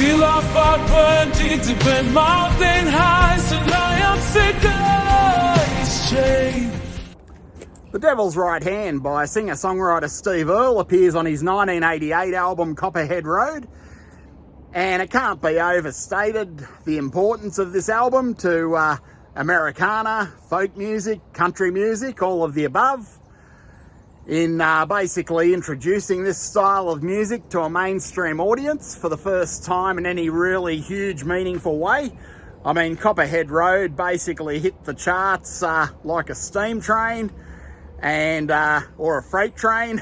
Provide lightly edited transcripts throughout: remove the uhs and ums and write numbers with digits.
Till our fought burn to burn mountain high, so lie up cigarettes chain. The Devil's Right Hand by singer-songwriter Steve Earle appears on his 1988 album Copperhead Road, and it can't be overstated the importance of this album to Americana, folk music, country music, all of the above, in basically introducing this style of music to a mainstream audience for the first time in any really huge, meaningful way. I mean, Copperhead Road basically hit the charts like a steam train and or a freight train,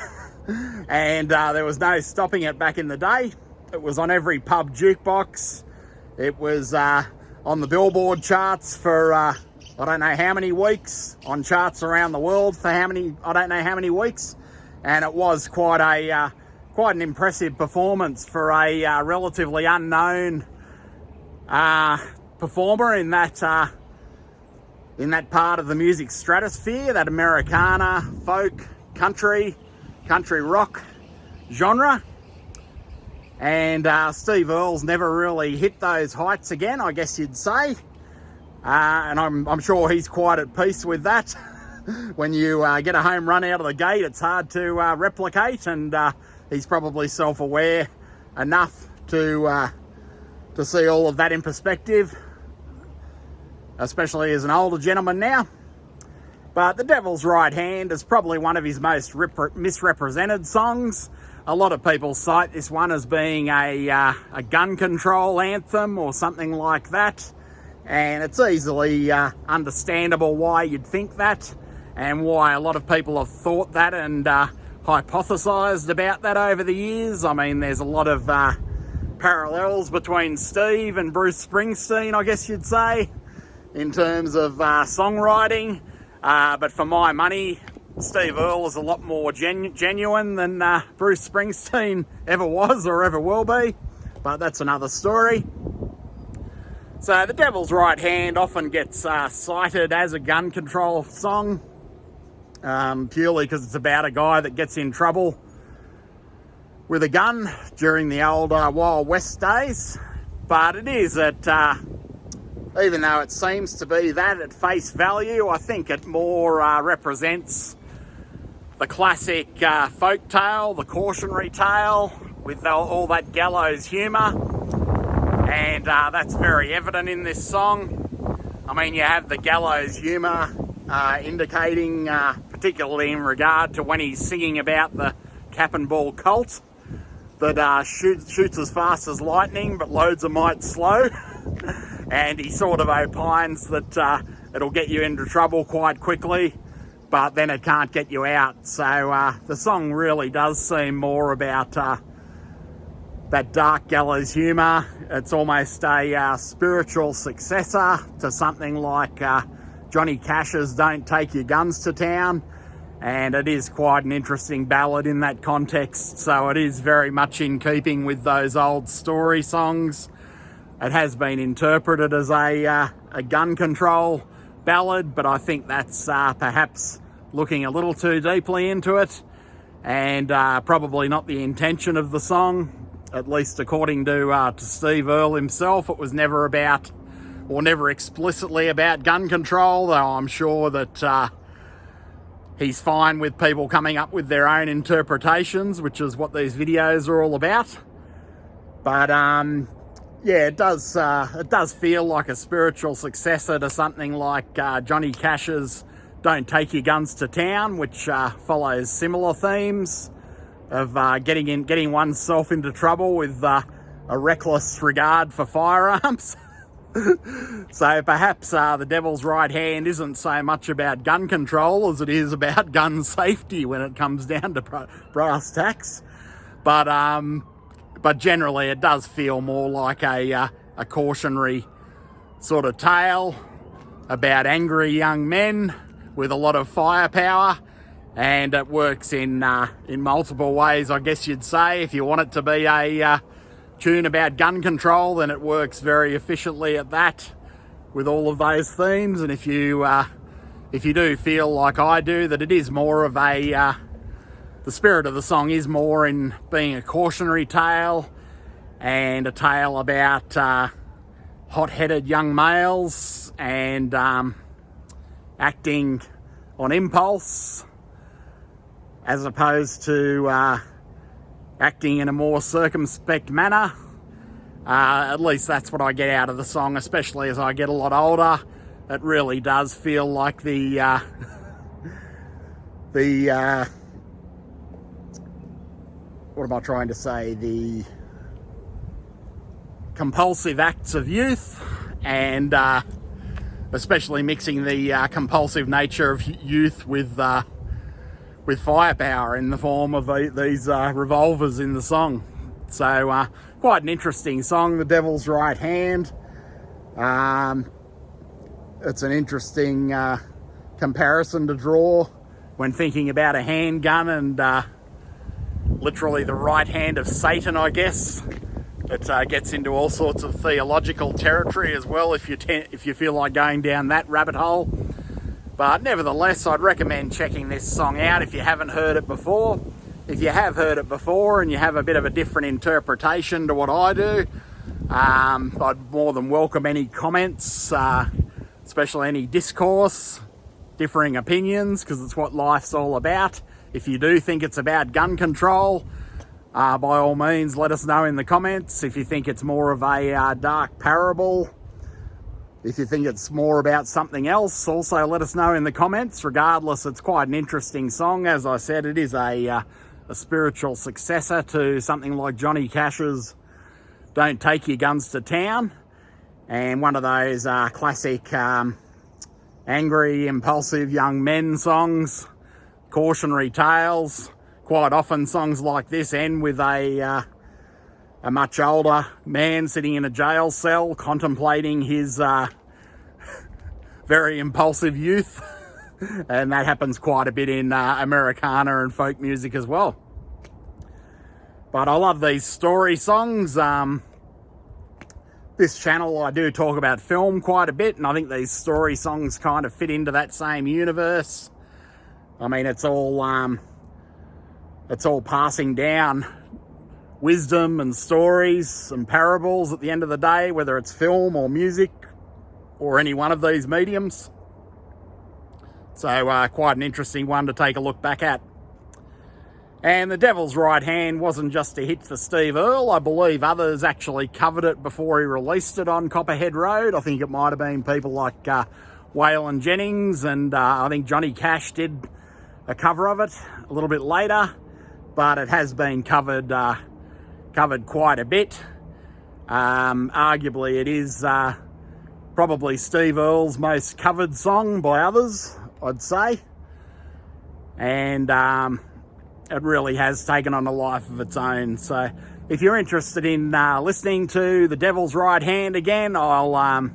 and there was no stopping it back in the day. It was on every pub jukebox. It was on the Billboard charts for I don't know how many weeks, on charts around the world for I don't know how many weeks, and it was quite an impressive performance for a relatively unknown performer in that part of the music stratosphere, that Americana, folk, country rock genre. And Steve Earle's never really hit those heights again, I guess you'd say. And I'm sure he's quite at peace with that. When you get a home run out of the gate, it's hard to replicate, and he's probably self-aware enough to see all of that in perspective, especially as an older gentleman now. But The Devil's Right Hand is probably one of his most misrepresented songs. A lot of people cite this one as being a gun control anthem or something like that. And it's easily understandable why you'd think that, and why a lot of people have thought that and hypothesised about that over the years. I mean, there's a lot of parallels between Steve and Bruce Springsteen, I guess you'd say, in terms of songwriting. But for my money, Steve Earle is a lot more genuine than Bruce Springsteen ever was or ever will be. But that's another story. So The Devil's Right Hand often gets cited as a gun control song, purely because it's about a guy that gets in trouble with a gun during the old Wild West days. But it is that, even though it seems to be that at face value, I think it more represents the classic folk tale, the cautionary tale, with all that gallows humour. And that's very evident in this song. I mean, you have the gallows humour indicating, particularly in regard to when he's singing about the cap and ball cult that shoots as fast as lightning but loads a mite slow. And he sort of opines that it'll get you into trouble quite quickly, but then it can't get you out. So the song really does seem more about that dark gallows humour. It's almost a spiritual successor to something like Johnny Cash's Don't Take Your Guns to Town, and it is quite an interesting ballad in that context, so it is very much in keeping with those old story songs. It has been interpreted as a gun control ballad, but I think that's perhaps looking a little too deeply into it, and probably not the intention of the song. At least according to Steve Earle himself, it was never about, or never explicitly about, gun control, though I'm sure that he's fine with people coming up with their own interpretations, which is what these videos are all about. But yeah, it does feel like a spiritual successor to something like Johnny Cash's Don't Take Your Guns to Town, which follows similar themes of getting oneself into trouble with a reckless regard for firearms. So perhaps The Devil's Right Hand isn't so much about gun control as it is about gun safety when it comes down to brass tacks. But generally it does feel more like a cautionary sort of tale about angry young men with a lot of firepower. And it works in multiple ways, I guess you'd say. If you want it to be a tune about gun control, then it works very efficiently at that, with all of those themes. And if you do feel like I do, that it is more of the spirit of the song is more in being a cautionary tale and a tale about hot-headed young males and acting on impulse as opposed to acting in a more circumspect manner. At least that's what I get out of the song, especially as I get a lot older. It really does feel like the what am I trying to say? The compulsive acts of youth, and especially mixing the compulsive nature of youth with firepower in the form of these revolvers in the song. So quite an interesting song, The Devil's Right Hand. It's an interesting comparison to draw when thinking about a handgun and literally the right hand of Satan, I guess. It gets into all sorts of theological territory as well if you feel like going down that rabbit hole. But nevertheless, I'd recommend checking this song out if you haven't heard it before. If you have heard it before and you have a bit of a different interpretation to what I do, I'd more than welcome any comments, especially any discourse, differing opinions, because it's what life's all about. If you do think it's about gun control, by all means, let us know in the comments. If you think it's more of a dark parable, if you think it's more about something else, also let us know in the comments. Regardless, it's quite an interesting song. As I said, it is a spiritual successor to something like Johnny Cash's Don't Take Your Guns to Town, and one of those classic angry, impulsive young men songs, cautionary tales. Quite often songs like this end with a much older man sitting in a jail cell contemplating his very impulsive youth. And that happens quite a bit in Americana and folk music as well. But I love these story songs. This channel, I do talk about film quite a bit, and I think these story songs kind of fit into that same universe. I mean, it's all passing down wisdom and stories and parables at the end of the day, whether it's film or music or any one of these mediums. So quite an interesting one to take a look back at. And The Devil's Right Hand wasn't just a hit for Steve Earle. I believe others actually covered it before he released it on Copperhead Road. I think it might have been people like Waylon Jennings, and I think Johnny Cash did a cover of it a little bit later. But it has been covered quite a bit. Arguably, it is probably Steve Earle's most covered song by others, I'd say. And it really has taken on a life of its own. So if you're interested in listening to The Devil's Right Hand again, I'll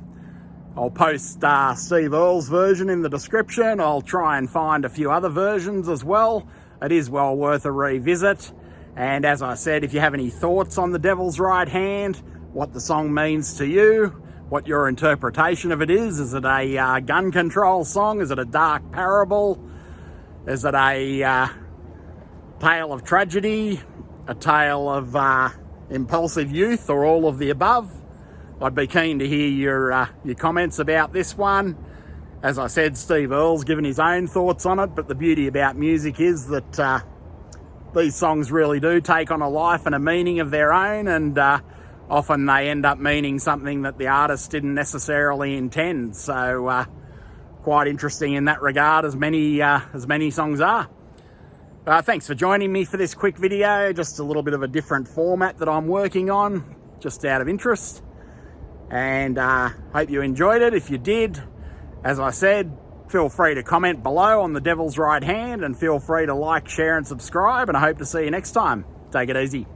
post Steve Earle's version in the description. I'll try and find a few other versions as well. It is well worth a revisit. And as I said, if you have any thoughts on The Devil's Right Hand, what the song means to you, what your interpretation of it is it a gun control song? Is it a dark parable? Is it a tale of tragedy? A tale of impulsive youth, or all of the above? I'd be keen to hear your comments about this one. As I said, Steve Earle's given his own thoughts on it, but the beauty about music is that these songs really do take on a life and a meaning of their own, and often they end up meaning something that the artist didn't necessarily intend. So quite interesting in that regard, as many songs are. Thanks for joining me for this quick video, just a little bit of a different format that I'm working on, just out of interest. And hope you enjoyed it. If you did, as I said, feel free to comment below on The Devil's Right Hand, and feel free to like, share and subscribe, and I hope to see you next time. Take it easy.